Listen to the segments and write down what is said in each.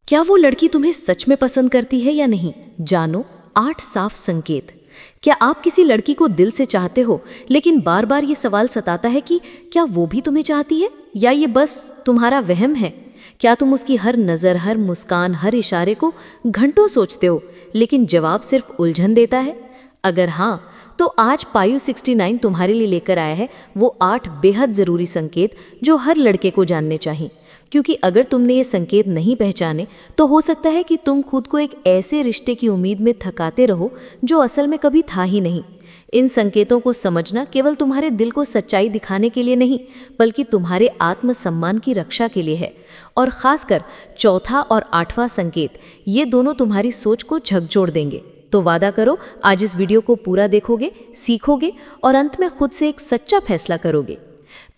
क्या वो लड़की तुम्हें सच में पसंद करती है या नहीं? जानो 8 साफ संकेत। क्या आप किसी लड़की को दिल से चाहते हो, लेकिन बार बार ये सवाल सताता है कि क्या वो भी तुम्हें चाहती है या ये बस तुम्हारा वहम है? क्या तुम उसकी हर नज़र, हर मुस्कान, हर इशारे को घंटों सोचते हो, लेकिन जवाब सिर्फ उलझन देता है? अगर हाँ, तो आज पायु 69 तुम्हारे लिए लेकर आया है वो 8 बेहद ज़रूरी संकेत जो हर लड़के को जानने चाहिए। क्योंकि अगर तुमने ये संकेत नहीं पहचाने तो हो सकता है कि तुम खुद को एक ऐसे रिश्ते की उम्मीद में थकाते रहो जो असल में कभी था ही नहीं। इन संकेतों को समझना केवल तुम्हारे दिल को सच्चाई दिखाने के लिए नहीं, बल्कि तुम्हारे आत्मसम्मान की रक्षा के लिए है। और खासकर चौथा और 8वां संकेत, ये दोनों तुम्हारी सोच को झकझोर देंगे। तो वादा करो, आज इस वीडियो को पूरा देखोगे, सीखोगे और अंत में खुद से एक सच्चा फैसला करोगे।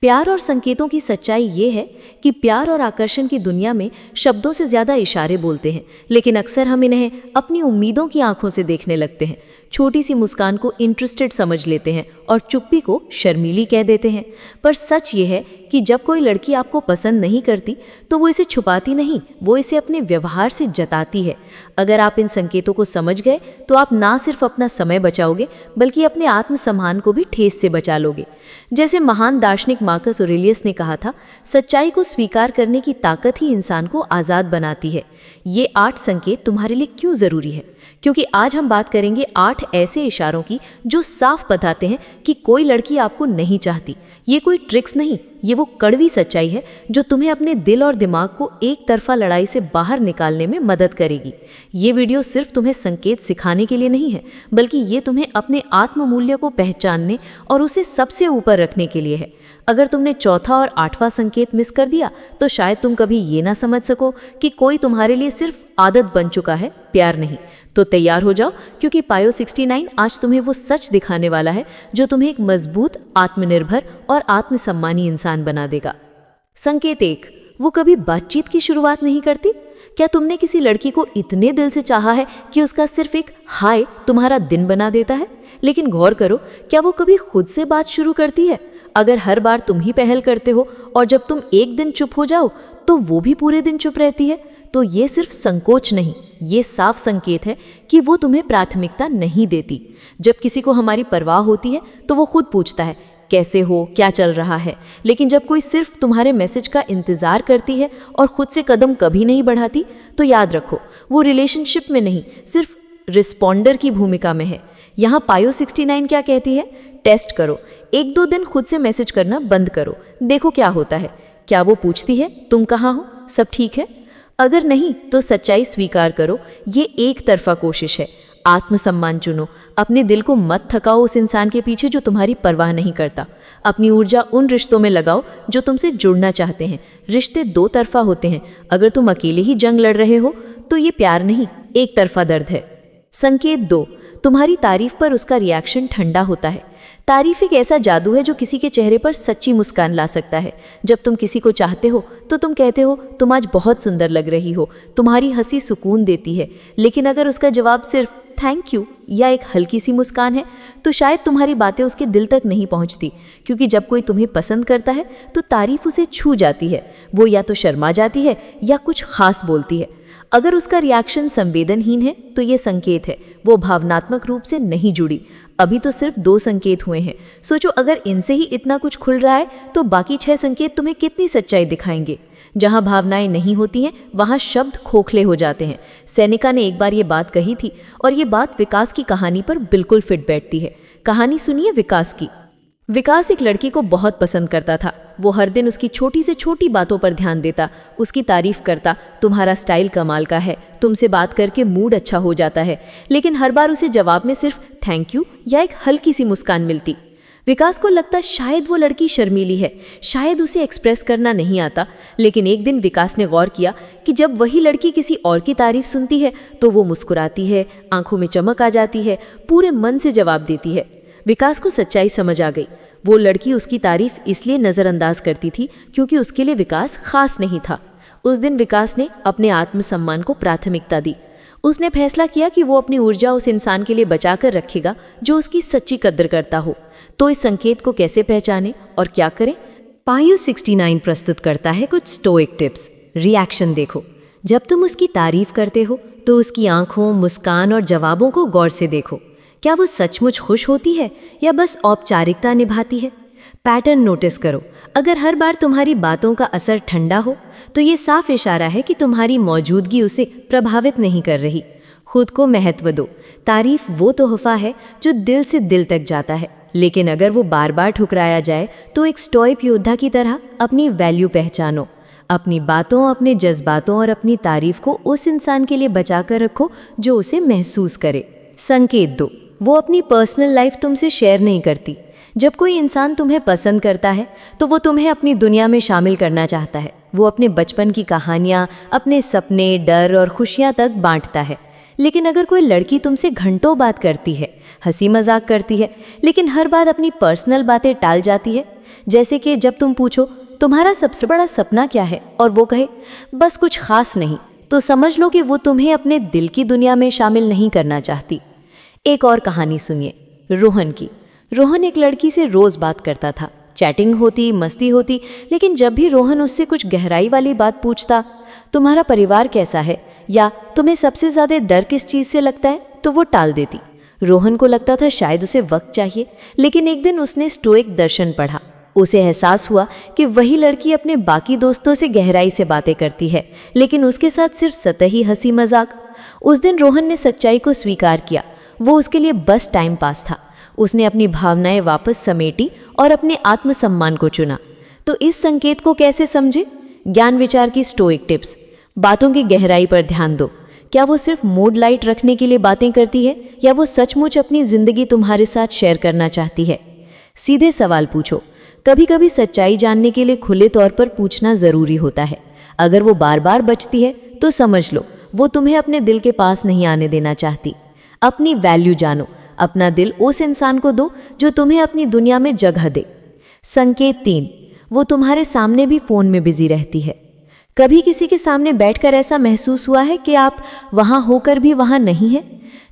प्यार और संकेतों की सच्चाई ये है कि प्यार और आकर्षण की दुनिया में शब्दों से ज़्यादा इशारे बोलते हैं, लेकिन अक्सर हम इन्हें अपनी उम्मीदों की आंखों से देखने लगते हैं। छोटी सी मुस्कान को इंटरेस्टेड समझ लेते हैं और चुप्पी को शर्मीली कह देते हैं। पर सच ये है कि जब कोई लड़की आपको पसंद नहीं करती तो वो इसे छुपाती नहीं, वो इसे अपने व्यवहार से जताती है। अगर आप इन संकेतों को समझ गए तो आप ना सिर्फ अपना समय बचाओगे, बल्कि अपने आत्मसम्मान को भी ठेस से बचा लोगे। जैसे महान दार्शनिक मार्कस ऑरेलियस ने कहा था, सच्चाई को स्वीकार करने की ताकत ही इंसान को आज़ाद बनाती है। ये 8 संकेत तुम्हारे लिए क्यों ज़रूरी है? क्योंकि आज हम बात करेंगे 8 ऐसे इशारों की जो साफ बताते हैं कि कोई लड़की आपको नहीं चाहती। ये कोई ट्रिक्स नहीं, ये वो कड़वी सच्चाई है जो तुम्हें अपने दिल और दिमाग को एक तरफा लड़ाई से बाहर निकालने में मदद करेगी। ये वीडियो सिर्फ तुम्हें संकेत सिखाने के लिए नहीं है, बल्कि ये तुम्हें अपने आत्ममूल्य को पहचानने और उसे सबसे ऊपर रखने के लिए है। अगर तुमने चौथा और 8वां संकेत मिस कर दिया तो शायद तुम कभी ये ना समझ सको कि कोई तुम्हारे लिए सिर्फ आदत बन चुका है, प्यार नहीं। तो तैयार हो जाओ, क्योंकि पायो 69 आज तुम्हें वो सच दिखाने वाला है जो तुम्हें एक मजबूत, आत्मनिर्भर और आत्मसम्मानी इंसान बना देगा। संकेत 1, वो कभी बातचीत की शुरुआत नहीं करती। क्या तुमने किसी लड़की को इतने दिल से चाहा है कि उसका सिर्फ एक हाय तुम्हारा दिन बना देता है? लेकिन गौर करो, क्या वो कभी खुद से बात शुरू करती है? अगर हर बार तुम ही पहल करते हो और जब तुम एक दिन चुप हो जाओ तो वो भी पूरे दिन चुप रहती है, तो ये सिर्फ संकोच नहीं, ये साफ संकेत है कि वो तुम्हें प्राथमिकता नहीं देती। जब किसी को हमारी परवाह होती है तो वो खुद पूछता है, कैसे हो, क्या चल रहा है। लेकिन जब कोई सिर्फ तुम्हारे मैसेज का इंतज़ार करती है और खुद से कदम कभी नहीं बढ़ाती, तो याद रखो, वो रिलेशनशिप में नहीं, सिर्फ रिस्पॉन्डर की भूमिका में है। यहाँ पायो 69 क्या कहती है? टेस्ट करो, 1-2 दिन खुद से मैसेज करना बंद करो, देखो क्या होता है। क्या वो पूछती है तुम कहाँ हो, सब ठीक है? अगर नहीं तो सच्चाई स्वीकार करो, ये एक तरफा कोशिश है। आत्मसम्मान चुनो, अपने दिल को मत थकाओ उस इंसान के पीछे जो तुम्हारी परवाह नहीं करता। अपनी ऊर्जा उन रिश्तों में लगाओ जो तुमसे जुड़ना चाहते हैं। रिश्ते 2 तरफा होते हैं। अगर तुम अकेले ही जंग लड़ रहे हो तो ये प्यार नहीं, एक तरफा दर्द है। संकेत 2, तुम्हारी तारीफ पर उसका रिएक्शन ठंडा होता है। तारीफ एक ऐसा जादू है जो किसी के चेहरे पर सच्ची मुस्कान ला सकता है। जब तुम किसी को चाहते हो तो तुम कहते हो, तुम आज बहुत सुंदर लग रही हो, तुम्हारी हंसी सुकून देती है। लेकिन अगर उसका जवाब सिर्फ थैंक यू या एक हल्की सी मुस्कान है तो शायद तुम्हारी बातें उसके दिल तक नहीं पहुंचती। क्योंकि जब कोई तुम्हें पसंद करता है तो तारीफ उसे छू जाती है। वो या तो शर्मा जाती है या कुछ खास बोलती है। अगर उसका रिएक्शन संवेदनहीन है तो ये संकेत है वो भावनात्मक रूप से नहीं जुड़ी। अभी तो सिर्फ 2 संकेत हुए हैं। सोचो, अगर इनसे ही इतना कुछ खुल रहा है तो बाकी 6 संकेत तुम्हें कितनी सच्चाई दिखाएंगे। जहाँ भावनाएं नहीं होती हैं वहाँ शब्द खोखले हो जाते हैं। सेनेका ने एक बार ये बात कही थी और ये बात विकास की कहानी पर बिल्कुल फिट बैठती है। कहानी सुनिए विकास की। विकास एक लड़की को बहुत पसंद करता था। वो हर दिन उसकी छोटी से छोटी बातों पर ध्यान देता, उसकी तारीफ करता, तुम्हारा स्टाइल कमाल का है, तुमसे बात करके मूड अच्छा हो जाता है। लेकिन हर बार उसे जवाब में सिर्फ थैंक यू या एक हल्की सी मुस्कान मिलती। विकास को लगता शायद वो लड़की शर्मीली है, शायद उसे एक्सप्रेस करना नहीं आता। लेकिन एक दिन विकास ने गौर किया कि जब वही लड़की किसी और की तारीफ सुनती है तो वो मुस्कुराती है, आंखों में चमक आ जाती है, पूरे मन से जवाब देती है। विकास को सच्चाई समझ आ गई। वो लड़की उसकी तारीफ इसलिए नज़रअंदाज करती थी क्योंकि उसके लिए विकास खास नहीं था। उस दिन विकास ने अपने आत्मसम्मान को प्राथमिकता दी। उसने फैसला किया कि वो अपनी ऊर्जा उस इंसान के लिए बचा कर रखेगा जो उसकी सच्ची कद्र करता हो। तो इस संकेत को कैसे पहचाने और क्या करें? पायो 69 प्रस्तुत करता है कुछ स्टोइक टिप्स। रिएक्शन देखो। जब तुम उसकी तारीफ करते हो तो उसकी आंखों, मुस्कान और जवाबों को गौर से देखो। क्या वो सचमुच खुश होती है या बस औपचारिकता निभाती है? पैटर्न नोटिस करो। अगर हर बार तुम्हारी बातों का असर ठंडा हो तो ये साफ इशारा है कि तुम्हारी मौजूदगी उसे प्रभावित नहीं कर रही। खुद को महत्व दो। तारीफ वो तोहफा है जो दिल से दिल तक जाता है, लेकिन अगर वो बार बार ठुकराया जाए तो एक स्टोइक योद्धा की तरह अपनी वैल्यू पहचानो। अपनी बातों, अपने जज्बातों और अपनी तारीफ को उस इंसान के लिए बचा कर रखो जो उसे महसूस करे। संकेत दो। वो अपनी पर्सनल लाइफ तुमसे शेयर नहीं करती। जब कोई इंसान तुम्हें पसंद करता है तो वो तुम्हें अपनी दुनिया में शामिल करना चाहता है। वो अपने बचपन की कहानियाँ, अपने सपने, डर और खुशियाँ तक बांटता है। लेकिन अगर कोई लड़की तुमसे घंटों बात करती है, हंसी मजाक करती है, लेकिन हर बात अपनी पर्सनल बातें टाल जाती है, जैसे कि जब तुम पूछो तुम्हारा सबसे बड़ा सपना क्या है और वो कहे बस कुछ खास नहीं, तो समझ लो कि वो तुम्हें अपने दिल की दुनिया में शामिल नहीं करना चाहती। एक और कहानी सुनिए, रोहन की। रोहन एक लड़की से रोज बात करता था। चैटिंग होती, मस्ती होती, लेकिन जब भी रोहन उससे कुछ गहराई वाली बात पूछता, तुम्हारा परिवार कैसा है या तुम्हें सबसे ज्यादा डर किस चीज से लगता है, तो वो टाल देती। रोहन को लगता था शायद उसे वक्त चाहिए, लेकिन एक दिन उसने स्टोइक दर्शन पढ़ा। उसे एहसास हुआ कि वही लड़की अपने बाकी दोस्तों से गहराई से बातें करती है, लेकिन उसके साथ सिर्फ सतही हंसी मजाक। उस दिन रोहन ने सच्चाई को स्वीकार किया। वो उसके लिए बस टाइम पास था। उसने अपनी भावनाएं वापस समेटी और अपने आत्मसम्मान को चुना। तो इस संकेत को कैसे समझे? ज्ञान विचार की स्टोइक टिप्स। बातों की गहराई पर ध्यान दो। क्या वो सिर्फ मूड लाइट रखने के लिए बातें करती है या वो सचमुच अपनी जिंदगी तुम्हारे साथ शेयर करना चाहती है? सीधे सवाल पूछो। कभी कभी सच्चाई जानने के लिए खुले तौर पर पूछना जरूरी होता है। अगर वो बार बार बचती है तो समझ लो वो तुम्हें अपने दिल के पास नहीं आने देना चाहती। अपनी वैल्यू जानो। अपना दिल उस इंसान को दो जो तुम्हें अपनी दुनिया में जगह दे। संकेत 3। वो तुम्हारे सामने भी फोन में बिजी रहती है। कभी किसी के सामने बैठकर ऐसा महसूस हुआ है कि आप वहां होकर भी वहां नहीं हैं?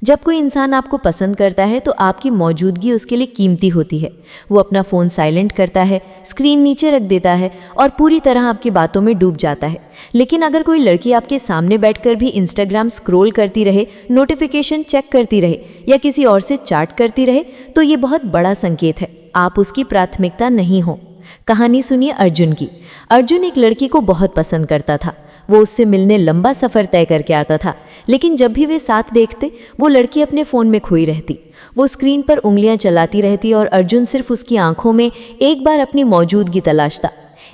जब कोई इंसान आपको पसंद करता है तो आपकी मौजूदगी उसके लिए कीमती होती है। वो अपना फ़ोन साइलेंट करता है, स्क्रीन नीचे रख देता है और पूरी तरह आपकी बातों में डूब जाता है। लेकिन अगर कोई लड़की आपके सामने बैठकर भी इंस्टाग्राम स्क्रॉल करती रहे, नोटिफिकेशन चेक करती रहे या किसी और से चैट करती रहे, तो ये बहुत बड़ा संकेत है आप उसकी प्राथमिकता नहीं हो। कहानी सुनिए अर्जुन की। अर्जुन एक लड़की को बहुत पसंद करता था। वो उससे मिलने लंबा सफ़र तय करके आता था, लेकिन जब भी वे साथ देखते वो लड़की अपने फ़ोन में खोई रहती। वो स्क्रीन पर उंगलियां चलाती रहती और अर्जुन सिर्फ उसकी आंखों में एक बार अपनी मौजूदगी तलाशता।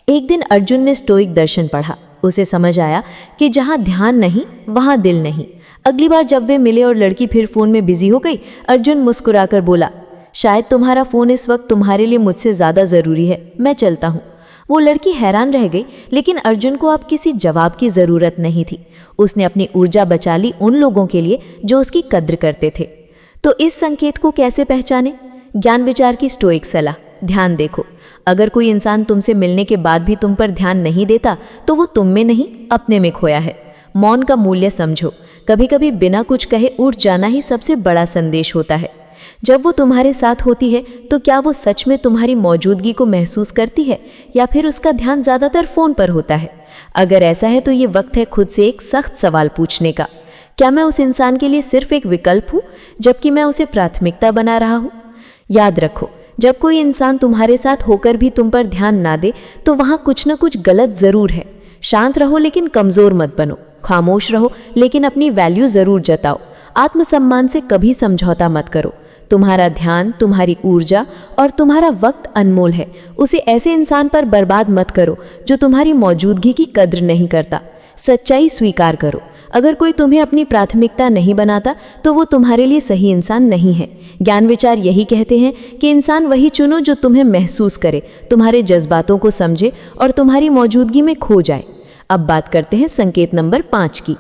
एक दिन अर्जुन ने स्टोइक दर्शन पढ़ा। उसे समझ आया कि जहाँ ध्यान नहीं वहाँ दिल नहीं। अगली बार जब वे मिले और लड़की फिर फ़ोन में बिजी हो गई, अर्जुन मुस्कुराकर बोला, शायद तुम्हारा फ़ोन इस वक्त तुम्हारे लिए मुझसे ज़्यादा ज़रूरी है, मैं चलता हूँ। वो लड़की हैरान रह गई, लेकिन अर्जुन को अब किसी जवाब की ज़रूरत नहीं थी। उसने अपनी ऊर्जा बचा ली उन लोगों के लिए जो उसकी कद्र करते थे। तो इस संकेत को कैसे पहचाने? ज्ञान विचार की स्टोइक सलाह। ध्यान देखो। अगर कोई इंसान तुमसे मिलने के बाद भी तुम पर ध्यान नहीं देता तो वो तुम में नहीं, अपने में खोया है। मौन का मूल्य समझो। कभी कभी बिना कुछ कहे उठ जाना ही सबसे बड़ा संदेश होता है। जब वो तुम्हारे साथ होती है तो क्या वो सच में तुम्हारी मौजूदगी को महसूस करती है या फिर उसका ध्यान ज़्यादातर फ़ोन पर होता है? अगर ऐसा है तो ये वक्त है खुद से एक सख्त सवाल पूछने का। क्या मैं उस इंसान के लिए सिर्फ एक विकल्प हूँ जबकि मैं उसे प्राथमिकता बना रहा हूँ? याद रखो, जब कोई इंसान तुम्हारे साथ होकर भी तुम पर ध्यान ना दे तो वहाँ कुछ न कुछ गलत ज़रूर है। शांत रहो लेकिन कमज़ोर मत बनो। खामोश रहो लेकिन अपनी वैल्यू ज़रूर जताओ। आत्मसम्मान से कभी समझौता मत करो। तुम्हारा ध्यान, तुम्हारी ऊर्जा और तुम्हारा वक्त अनमोल है। उसे ऐसे इंसान पर बर्बाद मत करो जो तुम्हारी मौजूदगी की कद्र नहीं करता। सच्चाई स्वीकार करो। अगर कोई तुम्हें अपनी प्राथमिकता नहीं बनाता तो वो तुम्हारे लिए सही इंसान नहीं है। ज्ञान विचार यही कहते हैं कि इंसान वही चुनो जो तुम्हें महसूस करे, तुम्हारे जज्बातों को समझे और तुम्हारी मौजूदगी में खो जाए। अब बात करते हैं संकेत नंबर 5 की।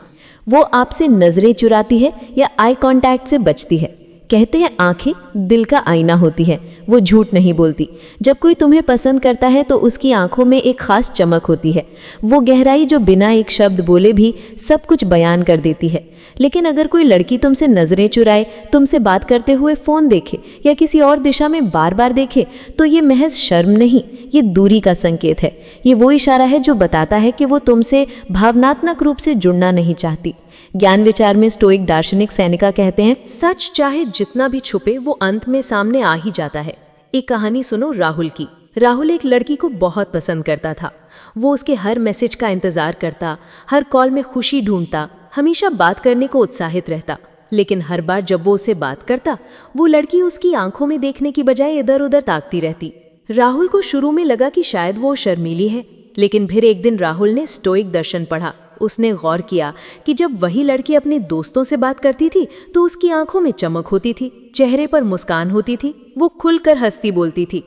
वो आपसे नज़रें चुराती है या आई कांटेक्ट से बचती है। कहते हैं आंखें दिल का आईना होती है, वो झूठ नहीं बोलती। जब कोई तुम्हें पसंद करता है तो उसकी आंखों में एक खास चमक होती है, वो गहराई जो बिना एक शब्द बोले भी सब कुछ बयान कर देती है। लेकिन अगर कोई लड़की तुमसे नजरें चुराए, तुमसे बात करते हुए फोन देखे या किसी और दिशा में बार बार देखे, तो ये महज शर्म नहीं, ये दूरी का संकेत है। ये वो इशारा है जो बताता है कि वो तुमसे भावनात्मक रूप से जुड़ना नहीं चाहती। ज्ञान विचार में स्टोइक दार्शनिक सेनेका कहते हैं, सच चाहे जितना भी छुपे वो अंत में सामने आ ही जाता है। एक कहानी सुनो राहुल की। राहुल एक लड़की को बहुत पसंद करता था। वो उसके हर मैसेज का इंतजार करता, हर कॉल में खुशी ढूंढता, हमेशा बात करने को उत्साहित रहता। लेकिन हर बार जब वो उसे बात करता, वो लड़की उसकी आंखों में देखने की बजाय इधर उधर ताकती रहती। राहुल को शुरू में लगा कि शायद वो शर्मीली है, लेकिन फिर एक दिन राहुल ने स्टोइक दर्शन पढ़ा। उसने गौर किया कि जब वही लड़की अपने दोस्तों से बात करती थी तो उसकी आंखों में चमक होती थी, चेहरे पर मुस्कान होती थी, वो खुलकर हंसती बोलती थी।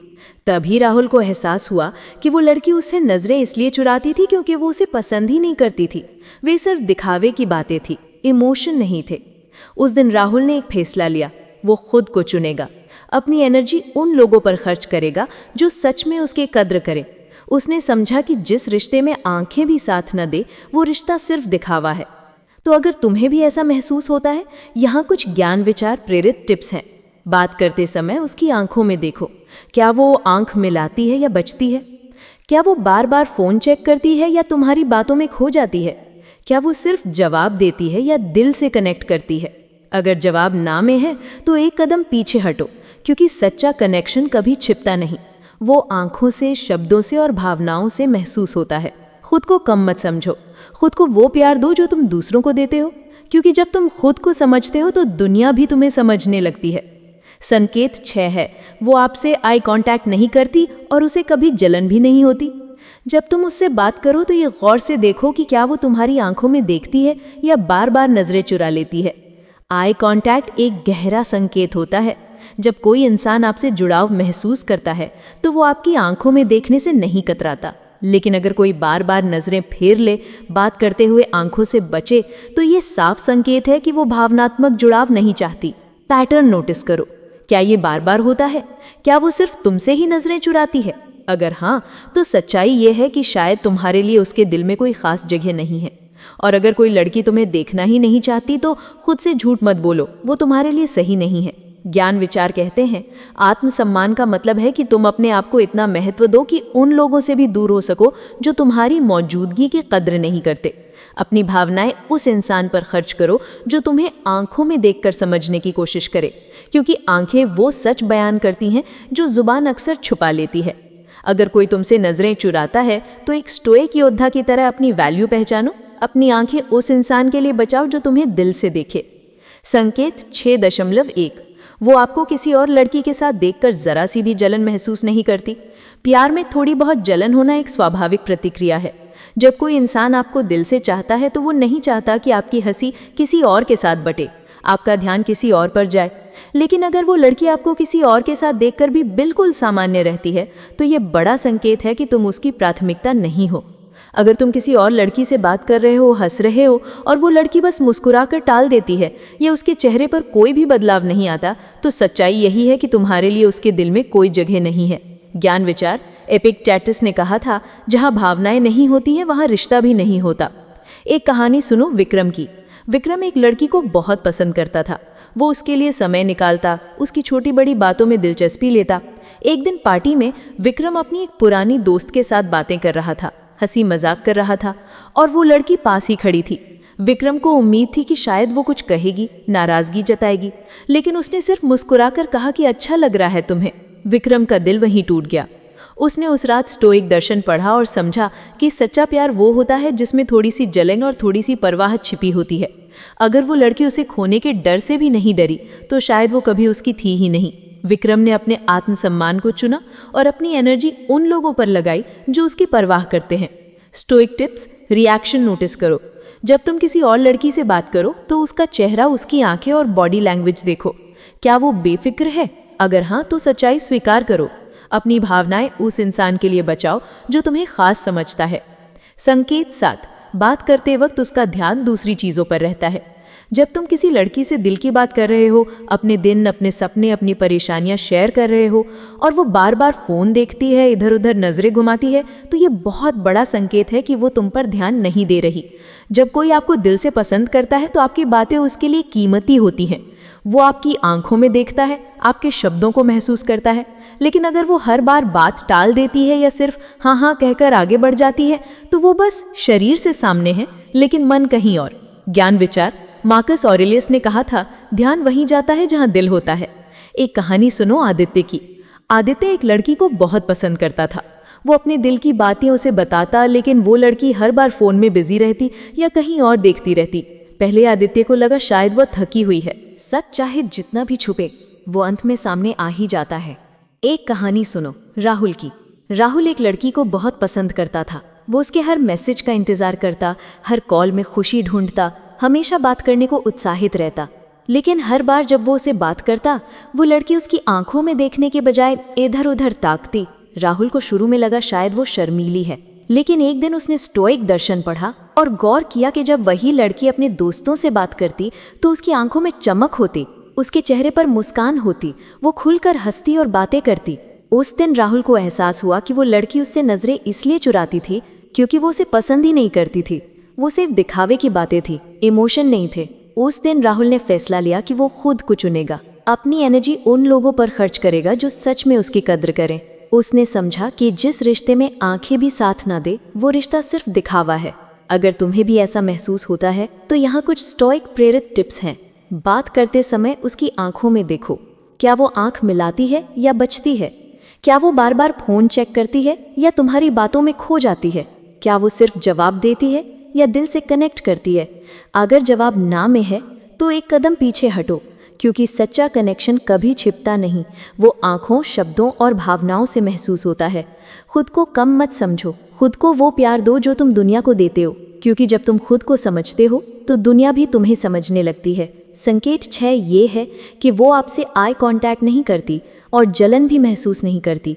तभी राहुल को एहसास हुआ कि वो लड़की उससे नजरें इसलिए चुराती थी क्योंकि वो उसे पसंद ही नहीं करती थी। वे सिर्फ दिखावे की बातें थी, इमोशन नहीं थे। उस दिन राहुल ने एक फैसला लिया, वो खुद को चुनेगा, अपनी एनर्जी उन लोगों पर खर्च करेगा जो सच में उसकी कद्र करे। उसने समझा कि जिस रिश्ते में आंखें भी साथ न दे, वो रिश्ता सिर्फ दिखावा है। तो अगर तुम्हें भी ऐसा महसूस होता है, यहाँ कुछ ज्ञान विचार प्रेरित टिप्स हैं। बात करते समय उसकी आंखों में देखो, क्या वो आंख मिलाती है या बचती है? क्या वो बार बार फोन चेक करती है या तुम्हारी बातों में खो जाती है? क्या वो सिर्फ जवाब देती है या दिल से कनेक्ट करती है? अगर जवाब ना में है तो एक कदम पीछे हटो, क्योंकि सच्चा कनेक्शन कभी छिपता नहीं, वो आंखों से, शब्दों से और भावनाओं से महसूस होता है। खुद को कम मत समझो, खुद को वो प्यार दो जो तुम दूसरों को देते हो, क्योंकि जब तुम खुद को समझते हो तो दुनिया भी तुम्हें समझने लगती है। संकेत 6 है, वो आपसे आई कांटेक्ट नहीं करती और उसे कभी जलन भी नहीं होती। जब तुम उससे बात करो तो ये गौर से देखो कि क्या वो तुम्हारी आंखों में देखती है या बार बार नजरें चुरा लेती है। आई कांटेक्ट एक गहरा संकेत होता है। जब कोई इंसान आपसे जुड़ाव महसूस करता है तो वो आपकी आंखों में देखने से नहीं कतराता। लेकिन अगर कोई बार बार नजरें फेर ले, बात करते हुए आंखों से बचे, तो ये साफ संकेत है कि वो भावनात्मक जुड़ाव नहीं चाहती। पैटर्न नोटिस करो, क्या ये बार बार होता है? क्या वो सिर्फ तुमसे ही नजरें चुराती है? अगर हाँ, तो सच्चाई ये है कि शायद तुम्हारे लिए उसके दिल में कोई खास जगह नहीं है। और अगर कोई लड़की तुम्हें देखना ही नहीं चाहती तो खुद से झूठ मत बोलो, वो तुम्हारे लिए सही नहीं है। ज्ञान विचार कहते हैं, आत्मसम्मान का मतलब है कि तुम अपने आप को इतना महत्व दो कि उन लोगों से भी दूर हो सको जो तुम्हारी मौजूदगी की कद्र नहीं करते। अपनी भावनाएं उस इंसान पर खर्च करो जो तुम्हें आंखों में देखकर समझने की कोशिश करे, क्योंकि आंखें वो सच बयान करती हैं जो जुबान अक्सर छुपा लेती है। अगर कोई तुमसे नजरें चुराता है तो एक स्टोइक योद्धा की तरह अपनी वैल्यू पहचानो, अपनी आंखें उस इंसान के लिए बचाओ जो तुम्हें दिल से देखे। संकेत 6.1, वो आपको किसी और लड़की के साथ देखकर जरा सी भी जलन महसूस नहीं करती। प्यार में थोड़ी बहुत जलन होना एक स्वाभाविक प्रतिक्रिया है। जब कोई इंसान आपको दिल से चाहता है तो वो नहीं चाहता कि आपकी हंसी किसी और के साथ बटे, आपका ध्यान किसी और पर जाए। लेकिन अगर वो लड़की आपको किसी और के साथ देखकर भी बिल्कुल सामान्य रहती है तो ये बड़ा संकेत है कि तुम उसकी प्राथमिकता नहीं हो। अगर तुम किसी और लड़की से बात कर रहे हो, हंस रहे हो और वो लड़की बस मुस्कुराकर टाल देती है या उसके चेहरे पर कोई भी बदलाव नहीं आता, तो सच्चाई यही है कि तुम्हारे लिए उसके दिल में कोई जगह नहीं है। ज्ञान विचार एपिक्टेटस ने कहा था, जहाँ भावनाएं नहीं होती हैं वहाँ रिश्ता भी नहीं होता। एक कहानी सुनो विक्रम की। विक्रम एक लड़की को बहुत पसंद करता था। वो उसके लिए समय निकालता, उसकी छोटी बड़ी बातों में दिलचस्पी लेता। एक दिन पार्टी में विक्रम अपनी एक पुरानी दोस्त के साथ बातें कर रहा था, हंसी मजाक कर रहा था और वो लड़की पास ही खड़ी थी। विक्रम को उम्मीद थी कि शायद वो कुछ कहेगी, नाराजगी जताएगी, लेकिन उसने सिर्फ मुस्कुराकर कहा कि अच्छा लग रहा है तुम्हें। विक्रम का दिल वहीं टूट गया। उसने उस रात स्टोइक दर्शन पढ़ा और समझा कि सच्चा प्यार वो होता है जिसमें थोड़ी सी जलन और थोड़ी सी परवाह छिपी होती है। अगर वो लड़की उसे खोने के डर से भी नहीं डरी तो शायद वो कभी उसकी थी ही नहीं। विक्रम ने अपने आत्मसम्मान को चुना और अपनी एनर्जी उन लोगों पर लगाई जो उसकी परवाह करते हैं। स्टोइक टिप्स, रिएक्शन नोटिस करो। जब तुम किसी और लड़की से बात करो तो उसका चेहरा, उसकी आंखें और बॉडी लैंग्वेज देखो। क्या वो बेफिक्र है? अगर हाँ, तो सच्चाई स्वीकार करो। अपनी भावनाएं उस इंसान के लिए बचाओ जो तुम्हें खास समझता है। संकेत 7, बात करते वक्त उसका ध्यान दूसरी चीज़ों पर रहता है। जब तुम किसी लड़की से दिल की बात कर रहे हो, अपने दिन, अपने सपने, अपनी परेशानियां शेयर कर रहे हो और वो बार बार फ़ोन देखती है, इधर उधर नज़रें घुमाती है, तो ये बहुत बड़ा संकेत है कि वो तुम पर ध्यान नहीं दे रही। जब कोई आपको दिल से पसंद करता है तो आपकी बातें उसके लिए कीमती होती हैं। वो आपकी आंखों में देखता है, आपके शब्दों को महसूस करता है। लेकिन अगर वो हर बार बात टाल देती है या सिर्फ हाँ हाँ कहकर आगे बढ़ जाती है, तो वो बस शरीर से सामने है लेकिन मन कहीं और। ज्ञान विचार मार्कस ऑरेलियस ने कहा था, ध्यान वहीं जाता है जहां दिल होता है। एक कहानी सुनो आदित्य की। आदित्य एक लड़की को बहुत पसंद करता था। वो अपने दिल की बातें उसे बताता, लेकिन वो लड़की हर बार फोन में बिजी रहती या कहीं और देखती रहती। पहले आदित्य को लगा शायद वो थकी हुई है। सच चाहे जितना भी छुपे, वो अंत में सामने आ ही जाता है। एक कहानी सुनो राहुल की। राहुल एक लड़की को बहुत पसंद करता था। वो उसके हर मैसेज का इंतजार करता, हर कॉल में खुशी ढूंढता, हमेशा बात करने को उत्साहित रहता। लेकिन हर बार जब वो उसे बात करता, वो लड़की उसकी आंखों में देखने के बजाय इधर उधर ताकती। राहुल को शुरू में लगा शायद वो शर्मीली है, लेकिन एक दिन उसने स्टोइक दर्शन पढ़ा और गौर किया कि जब वही लड़की अपने दोस्तों से बात करती तो उसकी आंखों में चमक होती, उसके चेहरे पर मुस्कान होती, वो खुलकर हंसती और बातें करती। उस दिन राहुल को एहसास हुआ कि वो लड़की उससे नजरें इसलिए चुराती थी क्योंकि वो उसे पसंद ही नहीं करती थी। वो सिर्फ दिखावे की बातें थी, इमोशन नहीं थे। उस दिन राहुल ने फैसला लिया कि वो खुद को चुनेगा, अपनी एनर्जी उन लोगों पर खर्च करेगा जो सच में उसकी कद्र करें। उसने समझा कि जिस रिश्ते में आंखें भी साथ ना दे, वो रिश्ता सिर्फ दिखावा है। अगर तुम्हें भी ऐसा महसूस होता है तो यहाँ कुछ स्टोइक प्रेरित टिप्स हैं। बात करते समय उसकी आंखों में देखो, क्या वो आंख मिलाती है या बचती है? क्या वो बार बार फोन चेक करती है या तुम्हारी बातों में खो जाती है? क्या वो सिर्फ जवाब देती है या दिल से कनेक्ट करती है? अगर जवाब ना में है तो एक कदम पीछे हटो, क्योंकि सच्चा कनेक्शन कभी छिपता नहीं, वो आंखों, शब्दों और भावनाओं से महसूस होता है। खुद को कम मत समझो, खुद को वो प्यार दो जो तुम दुनिया को देते हो, क्योंकि जब तुम खुद को समझते हो तो दुनिया भी तुम्हें समझने लगती है। संकेत 6 ये है कि वो आपसे आई कांटेक्ट नहीं करती और जलन भी महसूस नहीं करती।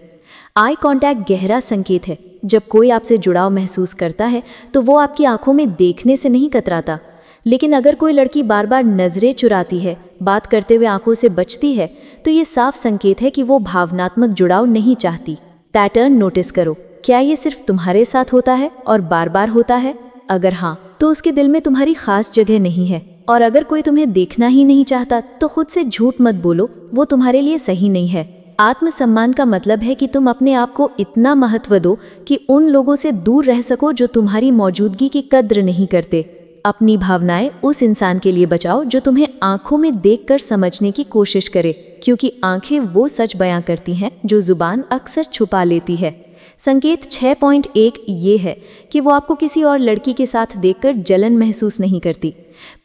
आई कांटेक्ट गहरा संकेत है। जब कोई आपसे जुड़ाव महसूस करता है तो वो आपकी आंखों में देखने से नहीं कतराता। लेकिन अगर कोई लड़की बार बार नजरें चुराती है, बात करते हुए आंखों से बचती है, तो ये साफ संकेत है कि वो भावनात्मक जुड़ाव नहीं चाहती। पैटर्न नोटिस करो, क्या ये सिर्फ तुम्हारे साथ होता है और बार बार होता है? अगर हाँ, तो उसके दिल में तुम्हारी खास जगह नहीं है। और अगर कोई तुम्हें देखना ही नहीं चाहता तो खुद से झूठ मत बोलो, वो तुम्हारे लिए सही नहीं है। आत्मसम्मान का मतलब है कि तुम अपने आप को इतना महत्व दो कि उन लोगों से दूर रह सको जो तुम्हारी मौजूदगी की कद्र नहीं करते। अपनी भावनाएं उस इंसान के लिए बचाओ जो तुम्हें आंखों में देखकर समझने की कोशिश करे, क्योंकि आंखें वो सच बयां करती हैं जो जुबान अक्सर छुपा लेती है। संकेत 6.1 ये है कि वो आपको किसी और लड़की के साथ देखकर जलन महसूस नहीं करती।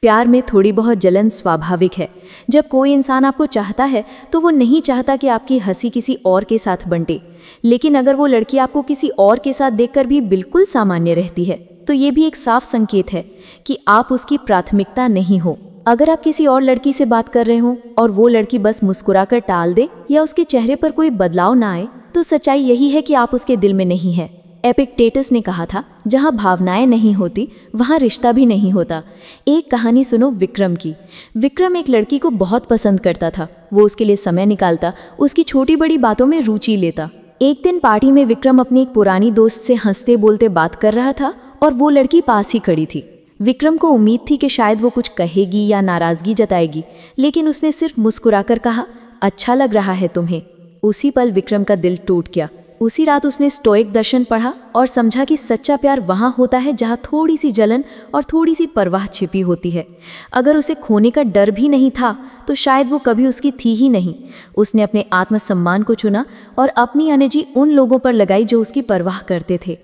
प्यार में थोड़ी बहुत जलन स्वाभाविक है। जब कोई इंसान आपको चाहता है तो वो नहीं चाहता कि आपकी हंसी किसी और के साथ बंटे। लेकिन अगर वो लड़की आपको किसी और के साथ देखकर भी बिल्कुल सामान्य रहती है तो ये भी एक साफ संकेत है कि आप उसकी प्राथमिकता नहीं हो। अगर आप किसी और लड़की से बात कर रहे हो और वो लड़की बस मुस्कुराकर टाल दे या उसके चेहरे पर कोई बदलाव ना आए, तो सच्चाई यही है कि आप उसके दिल में नहीं है। एपिक्टेटस ने कहा था, जहाँ भावनाएं नहीं होती वहाँ रिश्ता भी नहीं होता। एक कहानी सुनो विक्रम की। विक्रम एक लड़की को बहुत पसंद करता था। वो उसके लिए समय निकालता, उसकी छोटी बड़ी बातों में रुचि लेता। एक दिन पार्टी में विक्रम अपनी एक पुरानी दोस्त से हंसते बोलते बात कर रहा था और वो लड़की पास ही खड़ी थी। विक्रम को उम्मीद थी कि शायद वो कुछ कहेगी या नाराजगी जताएगी, लेकिन उसने सिर्फ मुस्कुराकर कहा, अच्छा लग रहा है तुम्हें। उसी पल विक्रम का दिल टूट गया। उसी रात उसने स्टोइक दर्शन पढ़ा और समझा कि सच्चा प्यार वहाँ होता है जहाँ थोड़ी सी जलन और थोड़ी सी परवाह छिपी होती है। अगर उसे खोने का डर भी नहीं था तो शायद वो कभी उसकी थी ही नहीं। उसने अपने आत्मसम्मान को चुना और अपनी एनर्जी उन लोगों पर लगाई जो उसकी परवाह करते थे।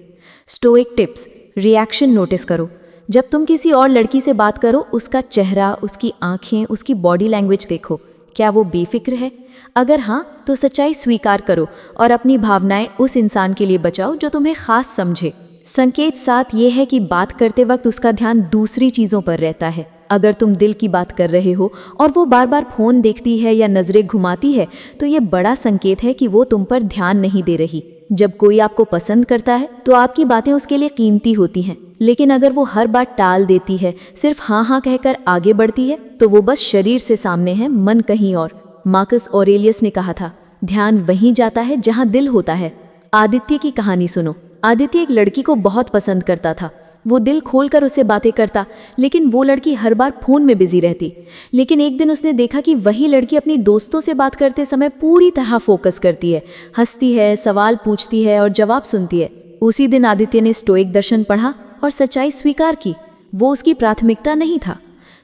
Stoic tips. रिएक्शन नोटिस करो। जब तुम किसी और लड़की से बात करो, उसका चेहरा, उसकी आंखें, उसकी बॉडी लैंग्वेज देखो। क्या वो बेफिक्र है? अगर हाँ, तो सच्चाई स्वीकार करो और अपनी भावनाएं उस इंसान के लिए बचाओ जो तुम्हें खास समझे। संकेत 7 ये है कि बात करते वक्त उसका ध्यान दूसरी चीज़ों पर रहता है। अगर तुम दिल की बात कर रहे हो और वो बार बार फ़ोन देखती है या नज़रें घुमाती है, तो ये बड़ा संकेत है कि वो तुम पर ध्यान नहीं दे रही। जब कोई आपको पसंद करता है तो आपकी बातें उसके लिए कीमती होती हैं, लेकिन अगर वो हर बात टाल देती है, सिर्फ हाँ हाँ कहकर आगे बढ़ती है, तो वो बस शरीर से सामने है, मन कहीं और। मार्कस ऑरेलियस ने कहा था, ध्यान वहीं जाता है जहाँ दिल होता है। आदित्य की कहानी सुनो। आदित्य एक लड़की को बहुत पसंद करता था। वो दिल खोलकर उससे बातें करता, लेकिन वो लड़की हर बार फोन में बिजी रहती। लेकिन एक दिन उसने देखा कि वही लड़की अपनी दोस्तों से बात करते समय पूरी तरह फोकस करती है, हंसती है, सवाल पूछती है और जवाब सुनती है। उसी दिन आदित्य ने स्टोइक दर्शन पढ़ा और सच्चाई स्वीकार की। वो उसकी प्राथमिकता नहीं था।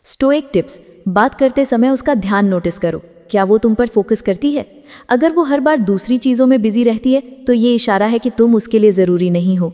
Stoic tips. बात करते समय उसका ध्यान नोटिस करो। क्या वो तुम पर फोकस करती है? अगर वो हर बार दूसरी चीज़ों में बिजी रहती है तो ये इशारा है कि तुम उसके लिए ज़रूरी नहीं हो।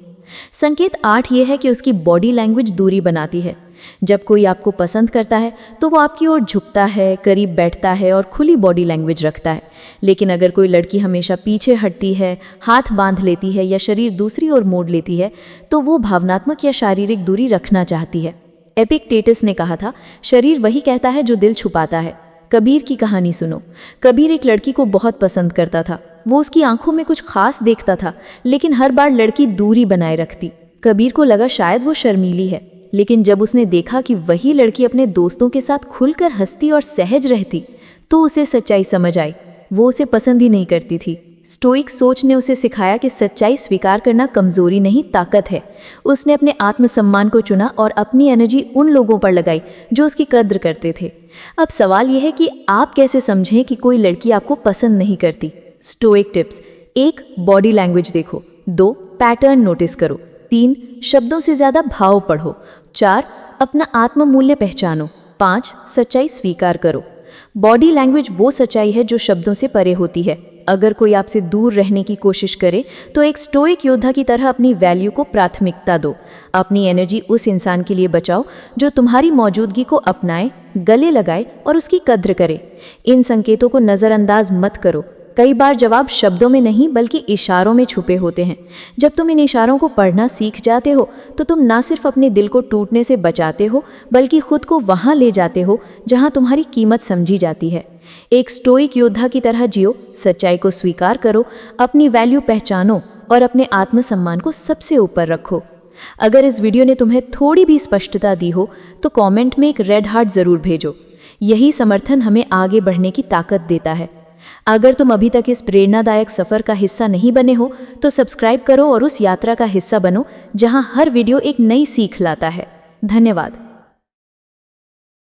संकेत 8 ये है कि उसकी बॉडी लैंग्वेज दूरी बनाती है। जब कोई आपको पसंद करता है तो वो आपकी ओर झुकता है, करीब बैठता है और खुली बॉडी लैंग्वेज रखता है। लेकिन अगर कोई लड़की हमेशा पीछे हटती है, हाथ बांध लेती है या शरीर दूसरी ओर मोड़ लेती है, तो वो भावनात्मक या शारीरिक दूरी रखना चाहती है। एपिक्टेटस ने कहा था, शरीर वही कहता है जो दिल छुपाता है। कबीर की कहानी सुनो। कबीर एक लड़की को बहुत पसंद करता था। वो उसकी आंखों में कुछ खास देखता था, लेकिन हर बार लड़की दूरी बनाए रखती। कबीर को लगा शायद वो शर्मीली है, लेकिन जब उसने देखा कि वही लड़की अपने दोस्तों के साथ खुलकर हंसती और सहज रहती, तो उसे सच्चाई समझ आई। वो उसे पसंद ही नहीं करती थी। स्टोइक सोच ने उसे सिखाया कि सच्चाई स्वीकार करना कमजोरी नहीं, ताकत है। उसने अपने आत्मसम्मान को चुना और अपनी एनर्जी उन लोगों पर लगाई जो उसकी कद्र करते थे। अब सवाल यह है कि आप कैसे समझें कि कोई लड़की आपको पसंद नहीं करती। Stoic tips. 1. बॉडी लैंग्वेज देखो। 2. पैटर्न नोटिस करो। 3. शब्दों से ज़्यादा भाव पढ़ो। 4. अपना आत्ममूल्य पहचानो। 5. सच्चाई स्वीकार करो। बॉडी लैंग्वेज वो सच्चाई है जो शब्दों से परे होती है। अगर कोई आपसे दूर रहने की कोशिश करे तो एक स्टोइक योद्धा की तरह अपनी वैल्यू को प्राथमिकता दो। अपनी एनर्जी उस इंसान के लिए बचाओ जो तुम्हारी मौजूदगी को अपनाए, गले लगाए और उसकी कद्र करे। इन संकेतों को नज़रअंदाज मत करो। कई बार जवाब शब्दों में नहीं बल्कि इशारों में छुपे होते हैं। जब तुम इन इशारों को पढ़ना सीख जाते हो तो तुम ना सिर्फ अपने दिल को टूटने से बचाते हो, बल्कि खुद को वहां ले जाते हो जहां तुम्हारी कीमत समझी जाती है। एक स्टोइक योद्धा की तरह जियो, सच्चाई को स्वीकार करो, अपनी वैल्यू पहचानो और अपने आत्मसम्मान को सबसे ऊपर रखो। अगर इस वीडियो ने तुम्हें थोड़ी भी स्पष्टता दी हो तो कमेंट में एक रेड हार्ट ज़रूर भेजो। यही समर्थन हमें आगे बढ़ने की ताकत देता है। अगर तुम अभी तक इस प्रेरणादायक सफ़र का हिस्सा नहीं बने हो तो सब्सक्राइब करो और उस यात्रा का हिस्सा बनो जहां हर वीडियो एक नई सीख लाता है। धन्यवाद।